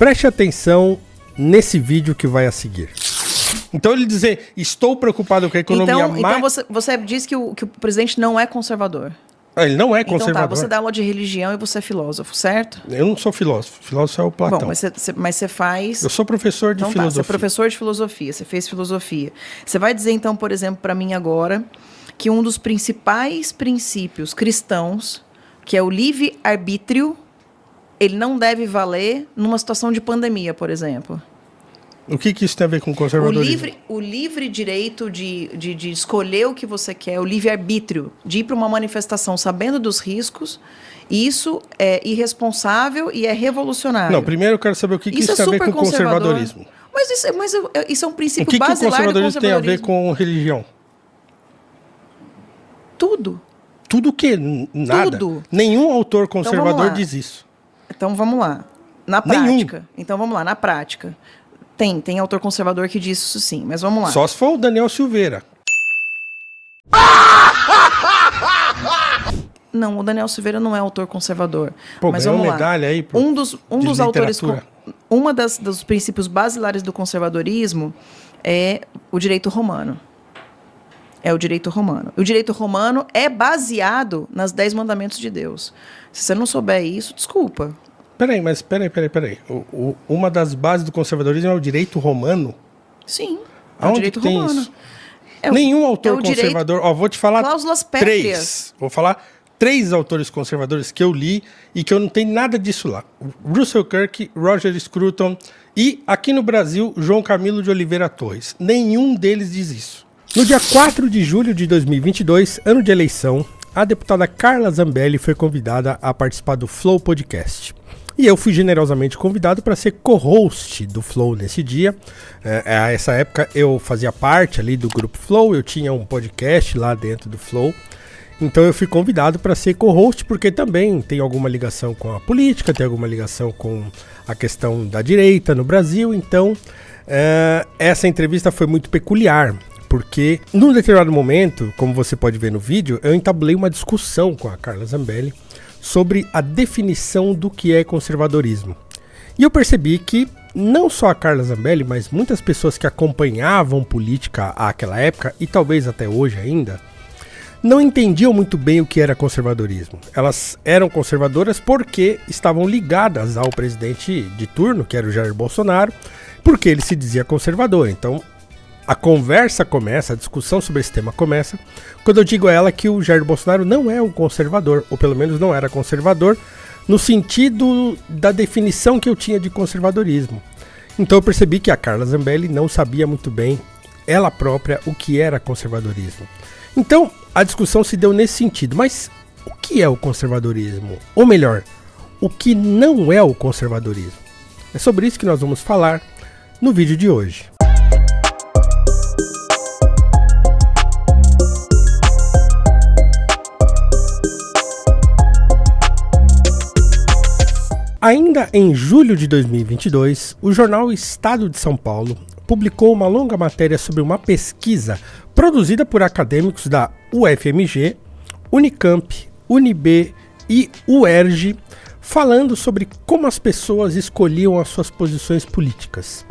Preste atenção nesse vídeo que vai a seguir. Então ele dizer, estou preocupado com a economia... Então você diz que o presidente não é conservador. Ele não é conservador. Então tá, você dá aula de religião e você é filósofo, certo? Eu não sou filósofo. Filósofo é o Platão. Bom, mas você faz... Eu sou professor de filosofia. Você é professor de filosofia, você fez filosofia. Você vai dizer, então, por exemplo, para mim agora, que um dos principais princípios cristãos, que é o livre-arbítrio, ele não deve valer numa situação de pandemia, por exemplo. O que isso tem a ver com conservadorismo? O livre direito de escolher o que você quer, o livre-arbítrio, de ir para uma manifestação sabendo dos riscos, isso é irresponsável e é revolucionário. Não, primeiro eu quero saber o que isso tem a ver com conservadorismo. Mas isso é um princípio basilar do conservadorismo. O que o conservadorismo tem a ver com religião? Tudo. Tudo o quê? Nada. Tudo. Nenhum autor conservador diz isso. Então vamos lá. Na prática. Então vamos lá, na prática. Tem autor conservador que diz isso sim, mas vamos lá. Só se for o Daniel Silveira. Não, o Daniel Silveira não é autor conservador. Pô, mas vamos lá. Medalha aí um dos autores, dos princípios basilares do conservadorismo é o direito romano. É o direito romano. O direito romano é baseado nas 10 mandamentos de Deus. Se você não souber isso, desculpa. Peraí. Uma das bases do conservadorismo é o direito romano? Sim, é o direito romano. Isso? Nenhum autor conservador... Ó, vou te falar cláusulas pétreas. Vou falar 3 autores conservadores que eu li e que eu não tenho nada disso lá. Russell Kirk, Roger Scruton e, aqui no Brasil, João Camilo de Oliveira Torres. Nenhum deles diz isso. No dia 4 de julho de 2022, ano de eleição, a deputada Carla Zambelli foi convidada a participar do Flow Podcast. E eu fui generosamente convidado para ser co-host do Flow nesse dia. A essa época eu fazia parte ali do grupo Flow, eu tinha um podcast lá dentro do Flow. Então eu fui convidado para ser co-host porque também tem alguma ligação com a política, tem alguma ligação com a questão da direita no Brasil. Então essa entrevista foi muito peculiar. Porque, num determinado momento, como você pode ver no vídeo, eu entablei uma discussão com a Carla Zambelli sobre a definição do que é conservadorismo. E eu percebi que não só a Carla Zambelli, mas muitas pessoas que acompanhavam política àquela época, e talvez até hoje ainda, não entendiam muito bem o que era conservadorismo. Elas eram conservadoras porque estavam ligadas ao presidente de turno, que era o Jair Bolsonaro, porque ele se dizia conservador. Então, a conversa começa, a discussão sobre esse tema começa, quando eu digo a ela que o Jair Bolsonaro não é um conservador, ou pelo menos não era conservador, no sentido da definição que eu tinha de conservadorismo. Então eu percebi que a Carla Zambelli não sabia muito bem, ela própria, o que era conservadorismo. Então a discussão se deu nesse sentido, mas o que é o conservadorismo? Ou melhor, o que não é o conservadorismo? É sobre isso que nós vamos falar no vídeo de hoje. Ainda em julho de 2022, o jornal Estado de São Paulo publicou uma longa matéria sobre uma pesquisa produzida por acadêmicos da UFMG, Unicamp, UNB e UERJ, falando sobre como as pessoas escolhiam as suas posições políticas.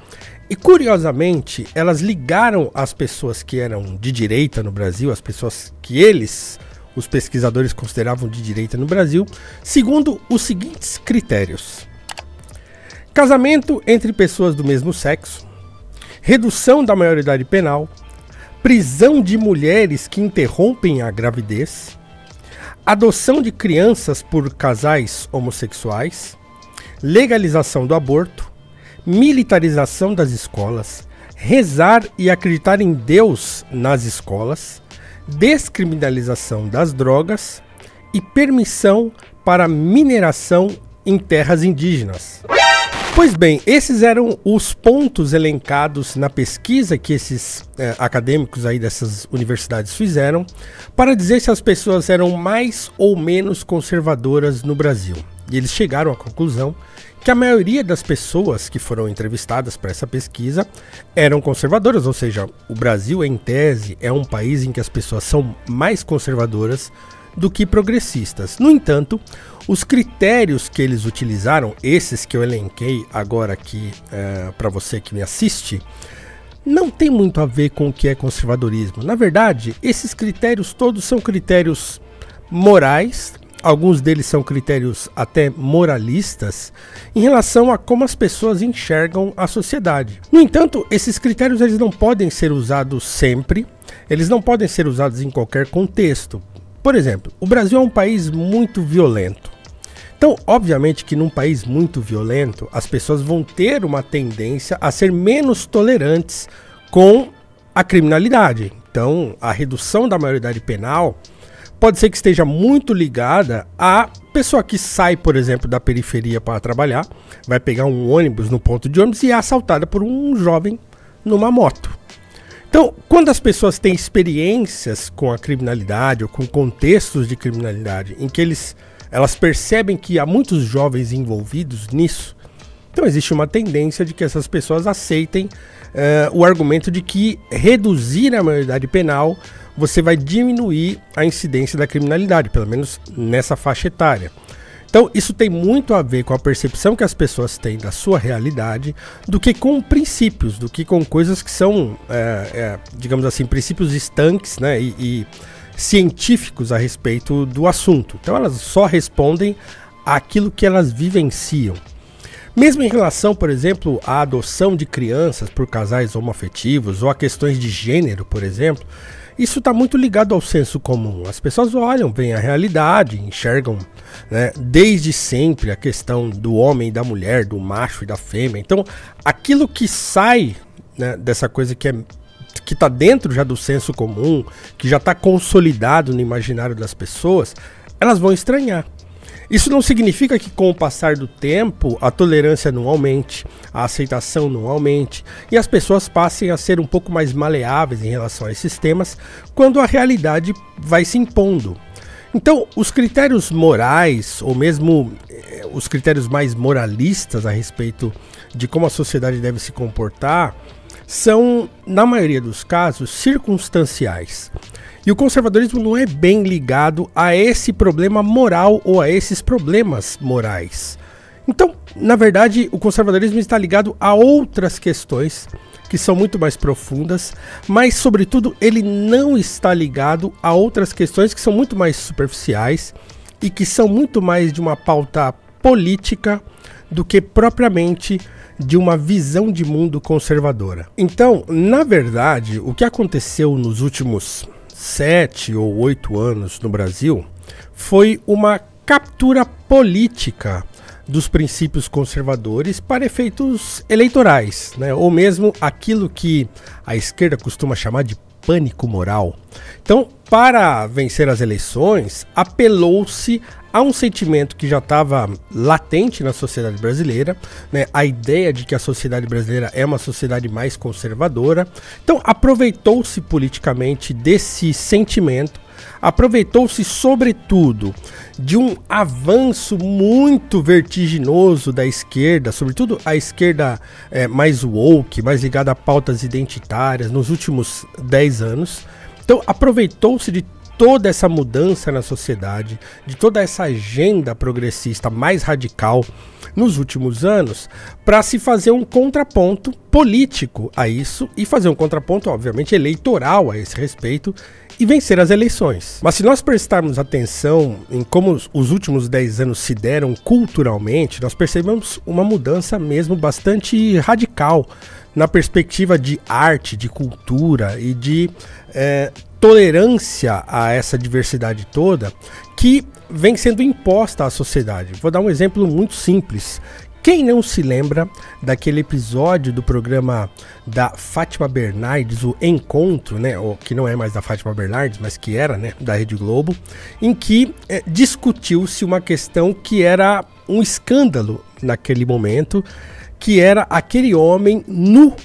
E curiosamente, elas ligaram as pessoas que eram de direita no Brasil, as pessoas que os pesquisadores consideravam de direita no Brasil, segundo os seguintes critérios: casamento entre pessoas do mesmo sexo, redução da maioridade penal, prisão de mulheres que interrompem a gravidez, adoção de crianças por casais homossexuais, legalização do aborto, militarização das escolas, rezar e acreditar em Deus nas escolas, descriminalização das drogas e permissão para mineração em terras indígenas. Pois bem, esses eram os pontos elencados na pesquisa que esses acadêmicos aí dessas universidades fizeram para dizer se as pessoas eram mais ou menos conservadoras no Brasil. E eles chegaram à conclusão que a maioria das pessoas que foram entrevistadas para essa pesquisa eram conservadoras, ou seja, o Brasil, em tese, é um país em que as pessoas são mais conservadoras do que progressistas. No entanto, os critérios que eles utilizaram, esses que eu elenquei agora aqui para você que me assiste, não tem muito a ver com o que é conservadorismo. Na verdade, esses critérios todos são critérios morais, alguns deles são critérios até moralistas, em relação a como as pessoas enxergam a sociedade. No entanto, esses critérios eles não podem ser usados sempre, eles não podem ser usados em qualquer contexto. Por exemplo, o Brasil é um país muito violento. Então, obviamente que num país muito violento, as pessoas vão ter uma tendência a ser menos tolerantes com a criminalidade. Então, a redução da maioridade penal pode ser que esteja muito ligada à pessoa que sai, por exemplo, da periferia para trabalhar, vai pegar um ônibus no ponto de ônibus e é assaltada por um jovem numa moto. Então, quando as pessoas têm experiências com a criminalidade ou com contextos de criminalidade em que elas percebem que há muitos jovens envolvidos nisso, então existe uma tendência de que essas pessoas aceitem o argumento de que reduzir a maioridade penal você vai diminuir a incidência da criminalidade, pelo menos nessa faixa etária. Então, isso tem muito a ver com a percepção que as pessoas têm da sua realidade, do que com princípios, do que com coisas que são, digamos assim, princípios estanques, né, e científicos a respeito do assunto. Então, elas só respondem àquilo que elas vivenciam. Mesmo em relação, por exemplo, à adoção de crianças por casais homoafetivos ou a questões de gênero, por exemplo, isso está muito ligado ao senso comum. As pessoas olham, veem a realidade, enxergam, né, desde sempre a questão do homem e da mulher, do macho e da fêmea. Então, aquilo que sai, né, dessa coisa que está dentro já do senso comum, que já está consolidado no imaginário das pessoas, elas vão estranhar. Isso não significa que com o passar do tempo a tolerância não aumente, a aceitação não aumente e as pessoas passem a ser um pouco mais maleáveis em relação a esses temas quando a realidade vai se impondo. Então, os critérios morais, ou mesmo os critérios mais moralistas a respeito de como a sociedade deve se comportar, são, na maioria dos casos, circunstanciais. E o conservadorismo não é bem ligado a esse problema moral ou a esses problemas morais. Então, na verdade, o conservadorismo está ligado a outras questões que são muito mais profundas, mas, sobretudo, ele não está ligado a outras questões que são muito mais superficiais e que são muito mais de uma pauta política do que propriamente de uma visão de mundo conservadora. Então, na verdade, o que aconteceu nos últimos 7 ou 8 anos no Brasil foi uma captura política dos princípios conservadores para efeitos eleitorais, né? Ou mesmo aquilo que a esquerda costuma chamar de pânico moral. Então, para vencer as eleições, apelou-se a um sentimento que já estava latente na sociedade brasileira, né? A ideia de que a sociedade brasileira é uma sociedade mais conservadora. Então, aproveitou-se politicamente desse sentimento, aproveitou-se sobretudo de um avanço muito vertiginoso da esquerda, sobretudo a esquerda mais woke, mais ligada a pautas identitárias nos últimos 10 anos. Então, aproveitou-se de toda essa mudança na sociedade, de toda essa agenda progressista mais radical nos últimos anos, para se fazer um contraponto político a isso e fazer um contraponto, obviamente, eleitoral a esse respeito e vencer as eleições. Mas se nós prestarmos atenção em como os últimos 10 anos se deram culturalmente, nós percebemos uma mudança mesmo bastante radical na perspectiva de arte, de cultura e de tolerância a essa diversidade toda que vem sendo imposta à sociedade. Vou dar um exemplo muito simples. Quem não se lembra daquele episódio do programa da Fátima Bernardes, o Encontro, né, que não é mais da Fátima Bernardes, mas que era, né, da Rede Globo, em que discutiu-se uma questão que era um escândalo naquele momento, que era aquele homem nu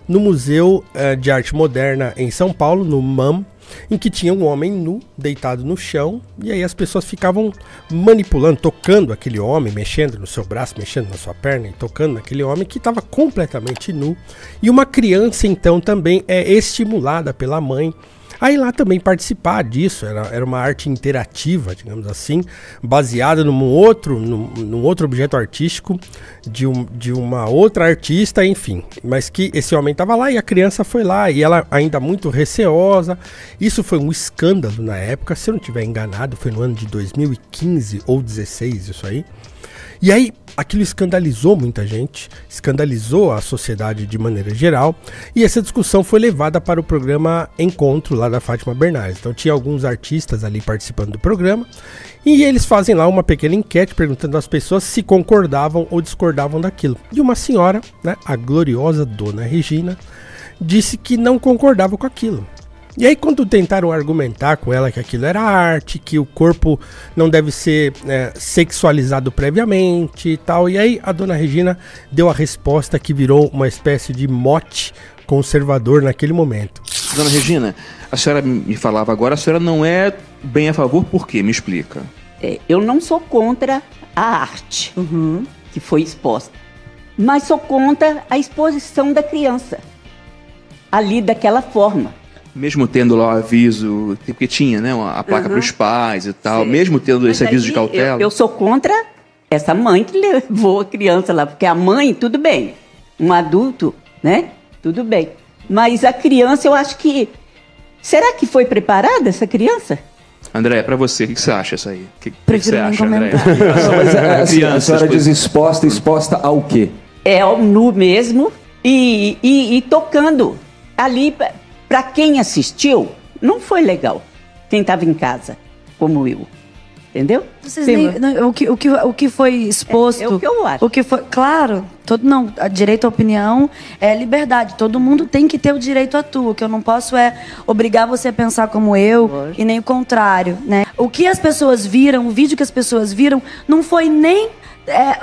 no Museu de Arte Moderna em São Paulo, no MAM, em que tinha um homem nu, deitado no chão, e aí as pessoas ficavam manipulando, tocando aquele homem, mexendo no seu braço, mexendo na sua perna e tocando naquele homem que estava completamente nu. E uma criança, então, também é estimulada pela mãe Aí lá também participar disso, era uma arte interativa, digamos assim, baseada num outro objeto artístico de uma outra artista, enfim. Mas que esse homem estava lá e a criança foi lá, e ela ainda muito receosa. Isso foi um escândalo na época, se eu não estiver enganado, foi no ano de 2015 ou 2016, isso aí. E aí, aquilo escandalizou muita gente, escandalizou a sociedade de maneira geral, e essa discussão foi levada para o programa Encontro, lá da Fátima Bernardes. Então tinha alguns artistas ali participando do programa, e eles fazem lá uma pequena enquete perguntando às pessoas se concordavam ou discordavam daquilo. E uma senhora, né, a gloriosa Dona Regina, disse que não concordava com aquilo. E aí quando tentaram argumentar com ela que aquilo era arte, que o corpo não deve ser sexualizado previamente e tal, e aí a Dona Regina deu a resposta que virou uma espécie de mote conservador naquele momento. Dona Regina, a senhora me falava agora, a senhora não é bem a favor, por quê? Me explica. Eu não sou contra a arte que foi exposta, mas sou contra a exposição da criança ali daquela forma. Mesmo tendo lá o aviso, porque tinha, né, a placa para os pais e tal, mesmo tendo esse aviso de cautela. Eu sou contra essa mãe que levou a criança lá, porque a mãe, tudo bem, um adulto, né, tudo bem. Mas a criança, eu acho que... Será que foi preparada essa criança? André, para você, o que você acha isso aí? O que você acha, André? A senhora diz exposta ao quê? É ao nu mesmo e tocando ali... Para quem assistiu, não foi legal. Quem estava em casa, como eu. Entendeu? Vocês o que foi exposto... É o que eu acho. O que foi, claro, direito à opinião é liberdade. Todo mundo tem que ter o direito à tua. O que eu não posso é obrigar você a pensar como eu e nem o contrário, né? O que as pessoas viram, o vídeo que as pessoas viram, não foi nem...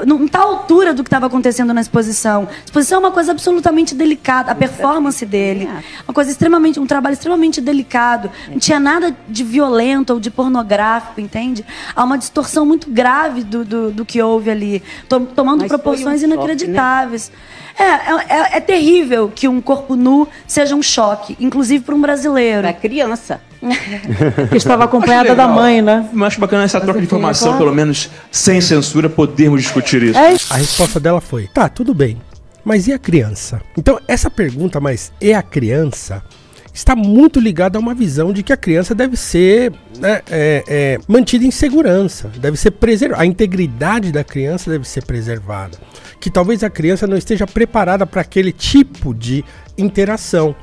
não está à altura do que estava acontecendo na exposição. A exposição é uma coisa absolutamente delicada. A performance dele, um trabalho extremamente delicado. Não tinha nada de violento ou de pornográfico, entende? Há uma distorção muito grave do que houve ali, tomando proporções inacreditáveis. É terrível que um corpo nu seja um choque, inclusive para um brasileiro. Para criança. Que estava acompanhada da mãe, né? Eu acho bacana essa troca de informação, pelo menos sem censura, podermos discutir isso. A resposta dela foi, tá, tudo bem, mas e a criança? Então, essa pergunta, mas e a criança, está muito ligada a uma visão de que a criança deve ser, né, mantida em segurança, deve ser preservada, a integridade da criança deve ser preservada, que talvez a criança não esteja preparada para aquele tipo de interação.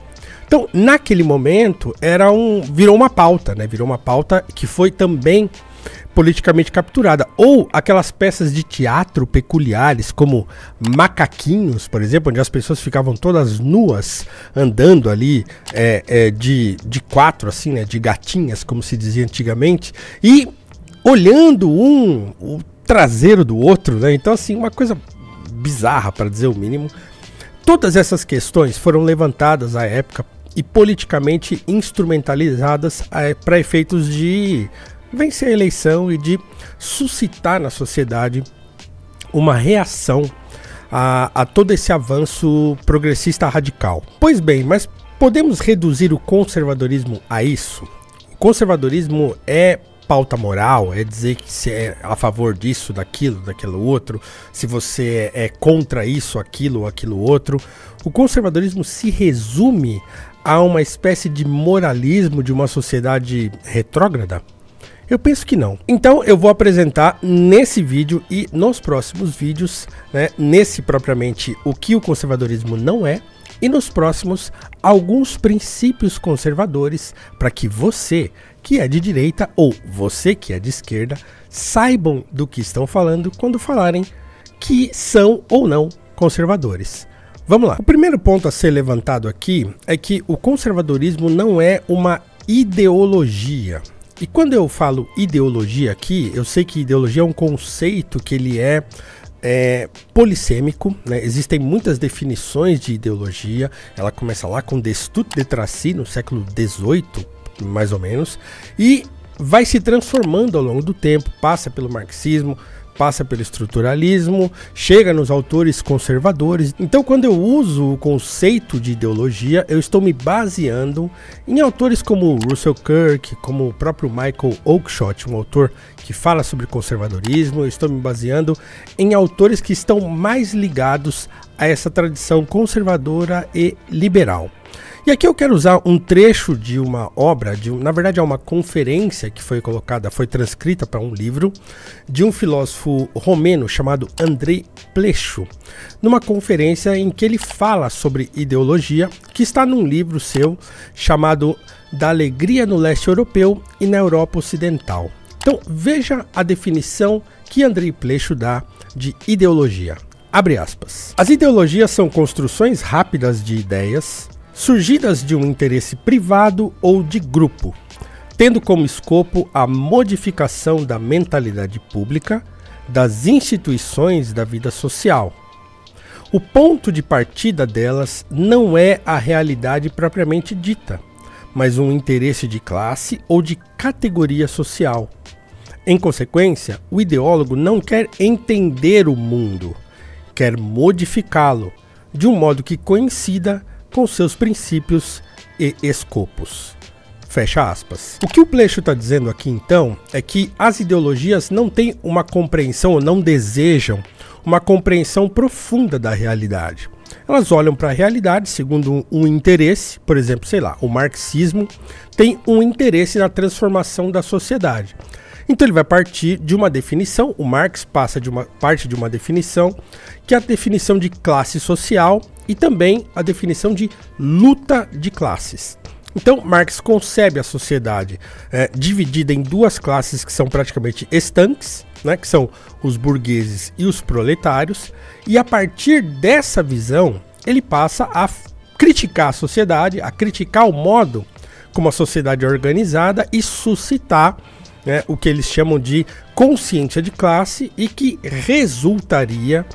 Então, naquele momento, virou uma pauta, né? Virou uma pauta que foi também politicamente capturada. Ou aquelas peças de teatro peculiares, como Macaquinhos, por exemplo, onde as pessoas ficavam todas nuas, andando ali de quatro, assim, né? De gatinhas, como se dizia antigamente, e olhando o traseiro do outro, né? Então, assim, uma coisa bizarra, para dizer o mínimo. Todas essas questões foram levantadas à época e politicamente instrumentalizadas para efeitos de vencer a eleição e de suscitar na sociedade uma reação a todo esse avanço progressista radical. Pois bem, mas podemos reduzir o conservadorismo a isso? O conservadorismo é pauta moral, é dizer que você é a favor disso, daquilo outro, se você é contra isso, aquilo ou aquilo outro. O conservadorismo se resume a uma espécie de moralismo de uma sociedade retrógrada? Eu penso que não. Então eu vou apresentar nesse vídeo e nos próximos vídeos, né, nesse propriamente o que o conservadorismo não é, e nos próximos alguns princípios conservadores para que você que é de direita ou você que é de esquerda saibam do que estão falando quando falarem que são ou não conservadores. Vamos lá. O primeiro ponto a ser levantado aqui é que o conservadorismo não é uma ideologia. E quando eu falo ideologia aqui, eu sei que ideologia é um conceito que ele é polissêmico, né? Existem muitas definições de ideologia. Ela começa lá com Destutt de Tracy, no século XVIII, mais ou menos, e vai se transformando ao longo do tempo, passa pelo marxismo, passa pelo estruturalismo, chega nos autores conservadores. Então, quando eu uso o conceito de ideologia, eu estou me baseando em autores como Russell Kirk, como o próprio Michael Oakeshott, um autor que fala sobre conservadorismo. Eu estou me baseando em autores que estão mais ligados a essa tradição conservadora e liberal. E aqui eu quero usar um trecho de uma obra, na verdade é uma conferência que foi transcrita para um livro, de um filósofo romeno chamado Andrei Pleșu, numa conferência em que ele fala sobre ideologia, que está num livro seu chamado Da Alegria no Leste Europeu e na Europa Ocidental. Então veja a definição que Andrei Pleșu dá de ideologia. Abre aspas. As ideologias são construções rápidas de ideias, surgidas de um interesse privado ou de grupo, tendo como escopo a modificação da mentalidade pública, das instituições da vida social. O ponto de partida delas não é a realidade propriamente dita, mas um interesse de classe ou de categoria social. Em consequência, o ideólogo não quer entender o mundo, quer modificá-lo, de um modo que coincida com seus princípios e escopos. Fecha aspas. O que o Pleșu está dizendo aqui, então, é que as ideologias não têm uma compreensão, ou não desejam uma compreensão profunda da realidade. Elas olham para a realidade segundo um interesse, por exemplo, sei lá, o marxismo tem um interesse na transformação da sociedade. Então ele vai partir de uma definição, o Marx parte de uma definição, que é a definição de classe social e também a definição de luta de classes. Então Marx concebe a sociedade dividida em duas classes que são praticamente estanques, né, que são os burgueses e os proletários, e a partir dessa visão ele passa a criticar a sociedade, a criticar o modo como a sociedade é organizada e suscitar o que eles chamam de consciência de classe e que resultaria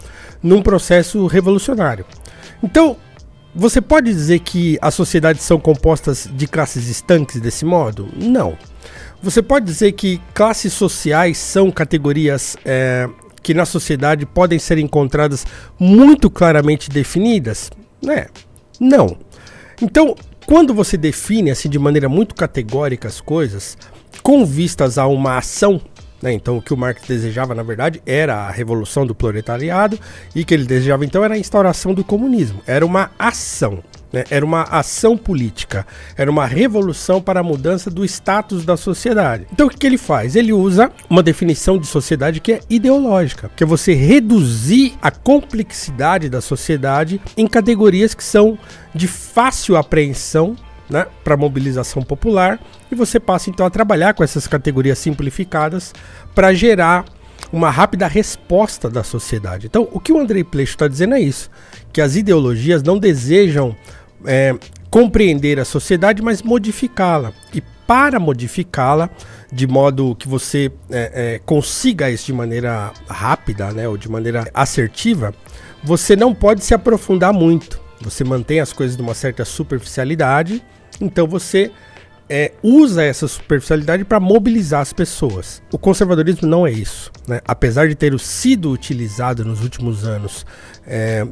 num processo revolucionário. Então, você pode dizer que as sociedades são compostas de classes estanques desse modo? Não. Você pode dizer que classes sociais são categorias que na sociedade podem ser encontradas muito claramente definidas? Não. Então, quando você define assim de maneira muito categórica as coisas, com vistas a uma ação, então o que o Marx desejava na verdade era a revolução do proletariado, e que ele desejava então era a instauração do comunismo, era uma ação, era uma ação política, era uma revolução para a mudança do status da sociedade. Então o que ele faz? Ele usa uma definição de sociedade que é ideológica, que é você reduzir a complexidade da sociedade em categorias que são de fácil apreensão, para mobilização popular, e você passa então a trabalhar com essas categorias simplificadas para gerar uma rápida resposta da sociedade. Então, o que o Andrei Pleșu está dizendo é isso, que as ideologias não desejam compreender a sociedade, mas modificá-la. E para modificá-la, de modo que você consiga isso de maneira rápida, ou de maneira assertiva, você não pode se aprofundar muito. Você mantém as coisas numa certa superficialidade, então você usa essa superficialidade para mobilizar as pessoas. O conservadorismo não é isso, Apesar de ter sido utilizado nos últimos anos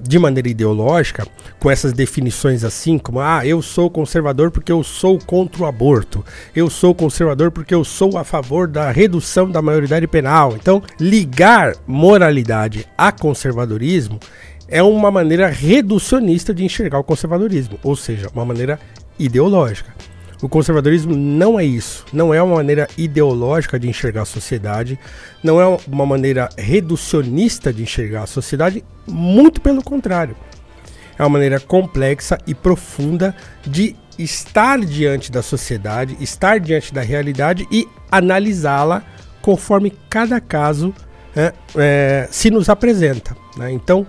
de maneira ideológica, com essas definições assim, como eu sou conservador porque eu sou contra o aborto, eu sou conservador porque eu sou a favor da redução da maioridade penal. Então, ligar moralidade a conservadorismo é uma maneira reducionista de enxergar o conservadorismo, ou seja, uma maneira ideológica. O conservadorismo não é isso, não é uma maneira ideológica de enxergar a sociedade, não é uma maneira reducionista de enxergar a sociedade, muito pelo contrário. É uma maneira complexa e profunda de estar diante da sociedade, estar diante da realidade e analisá-la conforme cada caso se nos apresenta. Então,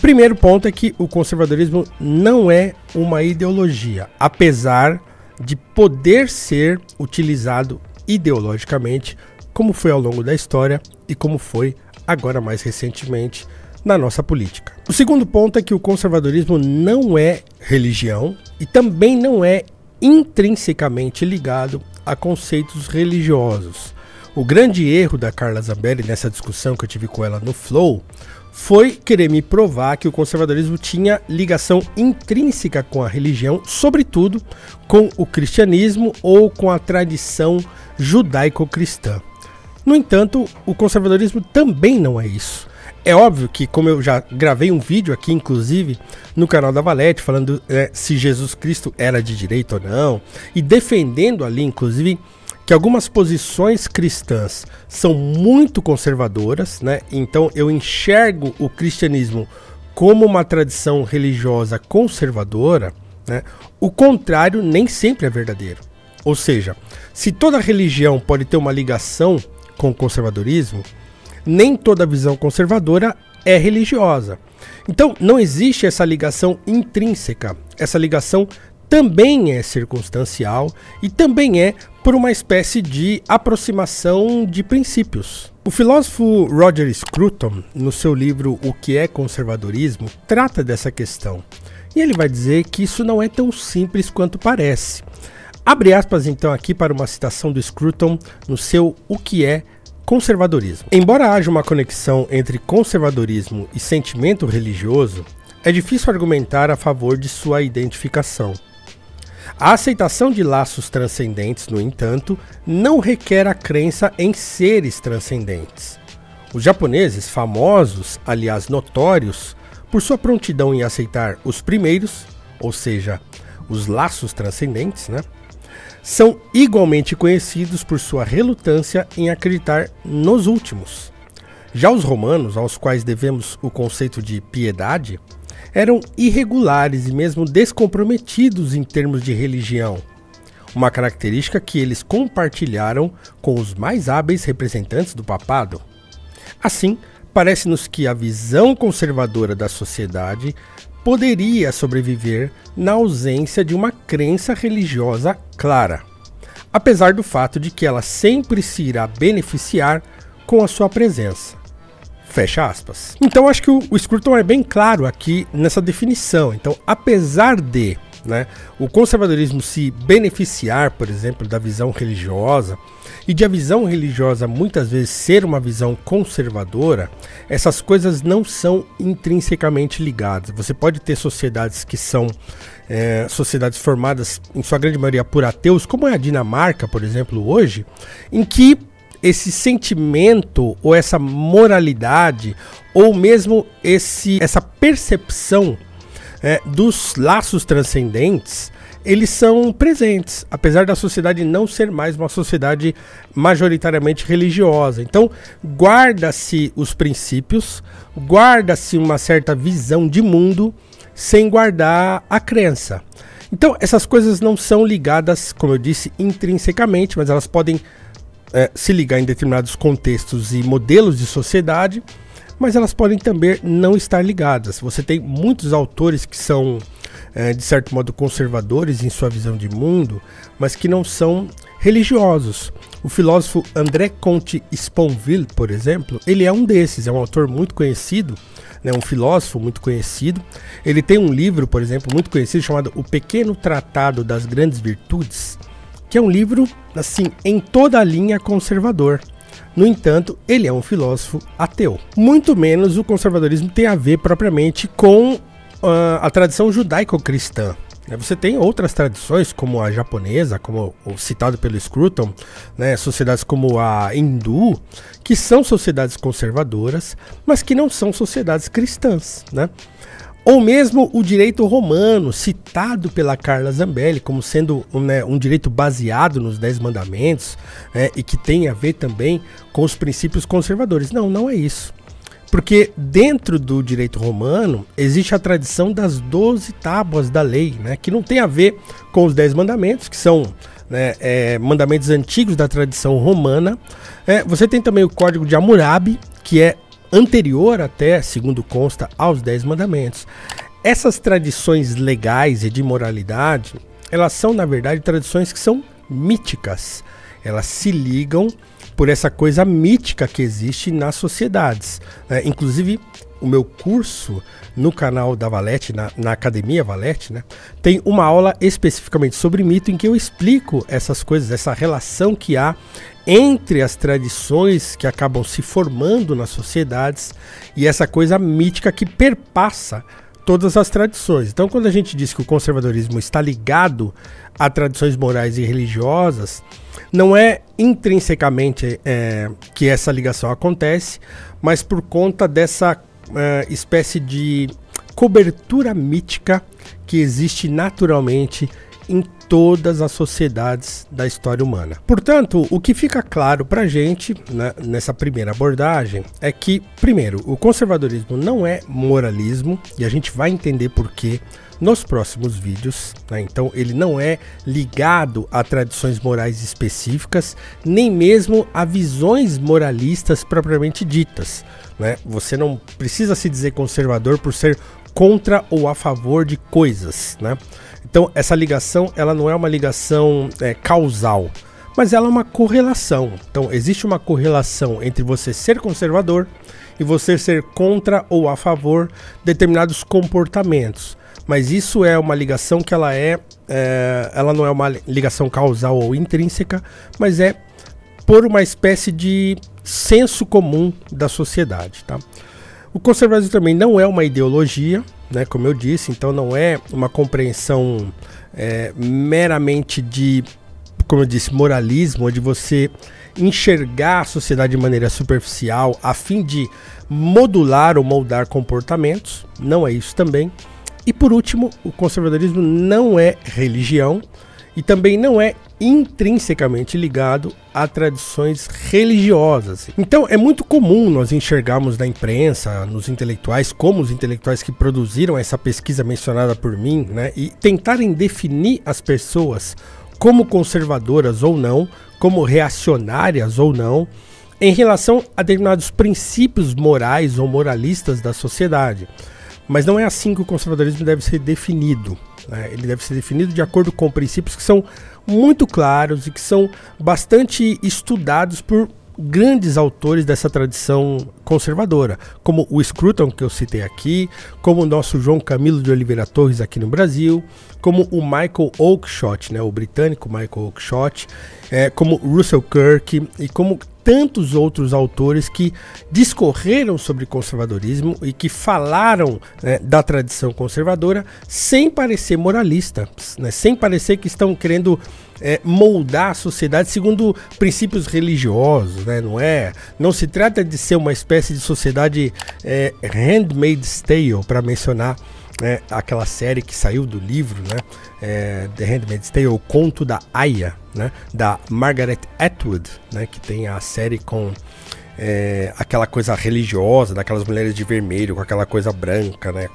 primeiro ponto é que o conservadorismo não é uma ideologia, apesar de poder ser utilizado ideologicamente, como foi ao longo da história e como foi agora mais recentemente na nossa política. O segundo ponto é que o conservadorismo não é religião e também não é intrinsecamente ligado a conceitos religiosos. O grande erro da Carla Zambelli nessa discussão que eu tive com ela no Flow foi querer me provar que o conservadorismo tinha ligação intrínseca com a religião, sobretudo com o cristianismo ou com a tradição judaico-cristã. No entanto, o conservadorismo também não é isso. É óbvio que, como eu já gravei um vídeo aqui, inclusive, no canal da Valete, falando se Jesus Cristo era de direita ou não, e defendendo ali, inclusive, que algumas posições cristãs são muito conservadoras, né? Então eu enxergo o cristianismo como uma tradição religiosa conservadora, né? O contrário nem sempre é verdadeiro. Ou seja, se toda religião pode ter uma ligação com o conservadorismo, nem toda visão conservadora é religiosa. Então não existe essa ligação intrínseca. Essa ligação também é circunstancial e também é por uma espécie de aproximação de princípios. O filósofo Roger Scruton, no seu livro O que é Conservadorismo, trata dessa questão. E ele vai dizer que isso não é tão simples quanto parece. Abre aspas então aqui para uma citação do Scruton no seu O que é Conservadorismo. Embora haja uma conexão entre conservadorismo e sentimento religioso, é difícil argumentar a favor de sua identificação. A aceitação de laços transcendentes, no entanto, não requer a crença em seres transcendentes. Os japoneses, famosos, aliás notórios, por sua prontidão em aceitar os primeiros, ou seja, os laços transcendentes, né, são igualmente conhecidos por sua relutância em acreditar nos últimos. Já os romanos, aos quais devemos o conceito de piedade, eram irregulares e mesmo descomprometidos em termos de religião, uma característica que eles compartilharam com os mais hábeis representantes do papado. Assim, parece-nos que a visão conservadora da sociedade poderia sobreviver na ausência de uma crença religiosa clara, apesar do fato de que ela sempre se irá beneficiar com a sua presença. Fecha aspas. Então acho que o Scruton é bem claro aqui nessa definição. Então, apesar de, né, o conservadorismo se beneficiar, por exemplo, da visão religiosa, e de a visão religiosa muitas vezes ser uma visão conservadora, essas coisas não são intrinsecamente ligadas. Você pode ter sociedades que são sociedades formadas, em sua grande maioria, por ateus, como é a Dinamarca, por exemplo, hoje, em que esse sentimento ou essa moralidade ou mesmo essa percepção dos laços transcendentes, eles são presentes, apesar da sociedade não ser mais uma sociedade majoritariamente religiosa. Então, guarda-se os princípios, guarda-se uma certa visão de mundo, sem guardar a crença. Então, essas coisas não são ligadas, como eu disse, intrinsecamente, mas elas podem se ligar em determinados contextos e modelos de sociedade, mas elas podem também não estar ligadas. Você tem muitos autores que são, de certo modo, conservadores em sua visão de mundo, mas que não são religiosos. O filósofo André Comte Sponville, por exemplo, ele é um desses, é um autor muito conhecido, né, um filósofo muito conhecido. Ele tem um livro, por exemplo, muito conhecido, chamado O Pequeno Tratado das Grandes Virtudes, que é um livro, assim, em toda a linha conservador. No entanto, ele é um filósofo ateu. Muito menos o conservadorismo tem a ver propriamente com a tradição judaico-cristã. Você tem outras tradições, como a japonesa, como o citado pelo Scruton, né, sociedades como a hindu, que são sociedades conservadoras, mas que não são sociedades cristãs, né? Ou mesmo o direito romano, citado pela Carla Zambelli como sendo um direito baseado nos 10 mandamentos, e que tem a ver também com os princípios conservadores. Não, não é isso. Porque dentro do direito romano existe a tradição das 12 tábuas da lei, né, que não tem a ver com os 10 mandamentos, que são mandamentos antigos da tradição romana. Você tem também o Código de Hammurabi, que é anterior até, segundo consta, aos 10 mandamentos. Essas tradições legais e de moralidade, elas são, na verdade, tradições que são míticas. Elas se ligam por essa coisa mítica que existe nas sociedades. Inclusive, o meu curso no canal da Valete, na Academia Valete, né, tem uma aula especificamente sobre mito em que eu explico essas coisas, essa relação que há entre as tradições que acabam se formando nas sociedades e essa coisa mítica que perpassa todas as tradições. Então, quando a gente diz que o conservadorismo está ligado a tradições morais e religiosas, não é intrinsecamente que essa ligação acontece, mas por conta dessa espécie de cobertura mítica que existe naturalmente em todas as sociedades da história humana. Portanto, o que fica claro pra gente, né, nessa primeira abordagem é que, primeiro, o conservadorismo não é moralismo, e a gente vai entender por quê nos próximos vídeos, né? Então ele não é ligado a tradições morais específicas, nem mesmo a visões moralistas propriamente ditas, né? Você não precisa se dizer conservador por ser contra ou a favor de coisas, né? Então essa ligação, ela não é uma ligação causal, mas ela é uma correlação. Então existe uma correlação entre você ser conservador e você ser contra ou a favor de determinados comportamentos. Mas isso é uma ligação que ela não é uma ligação causal ou intrínseca, mas é por uma espécie de senso comum da sociedade, tá? O conservadorismo também não é uma ideologia, né, como eu disse, então não é uma compreensão meramente de, como eu disse, moralismo, de você enxergar a sociedade de maneira superficial a fim de modular ou moldar comportamentos, não é isso também. E por último, o conservadorismo não é religião e também não é intrinsecamente ligado a tradições religiosas. Então é muito comum nós enxergarmos na imprensa, nos intelectuais, como os intelectuais que produziram essa pesquisa mencionada por mim, né, e tentarem definir as pessoas como conservadoras ou não, como reacionárias ou não, em relação a determinados princípios morais ou moralistas da sociedade. Mas não é assim que o conservadorismo deve ser definido, né? Ele deve ser definido de acordo com princípios que são muito claros e que são bastante estudados por grandes autores dessa tradição conservadora, como o Scruton, que eu citei aqui, como o nosso João Camilo de Oliveira Torres aqui no Brasil, como o Michael Oakeshott, né, o britânico Michael Oakeshott, como Russell Kirk e como tantos outros autores que discorreram sobre conservadorismo e que falaram, né, da tradição conservadora sem parecer moralista, né, sem parecer que estão querendo moldar a sociedade segundo princípios religiosos, né? Não se trata de ser uma espécie de sociedade Handmaid's Tale, para mencionar aquela série que saiu do livro, né? The Handmaid's Tale, o Conto da Aya, né? Da Margaret Atwood, né? Que tem a série com aquela coisa religiosa, daquelas mulheres de vermelho, com aquela coisa branca, né?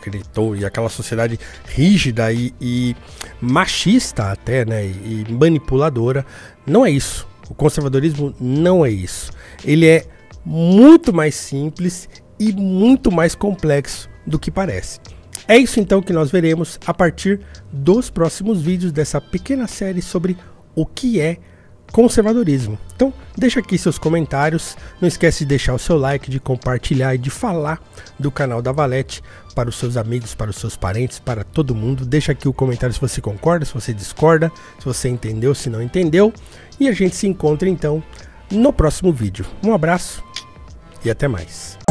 E aquela sociedade rígida e machista até, né? E manipuladora. Não é isso. O conservadorismo não é isso. Ele é muito mais simples e muito mais complexo do que parece. É isso então que nós veremos a partir dos próximos vídeos dessa pequena série sobre o que é conservadorismo. Então deixa aqui seus comentários, não esquece de deixar o seu like, de compartilhar e de falar do canal da Valete para os seus amigos, para os seus parentes, para todo mundo. Deixa aqui o comentário se você concorda, se você discorda, se você entendeu, se não entendeu, e a gente se encontra então no próximo vídeo. Um abraço e até mais.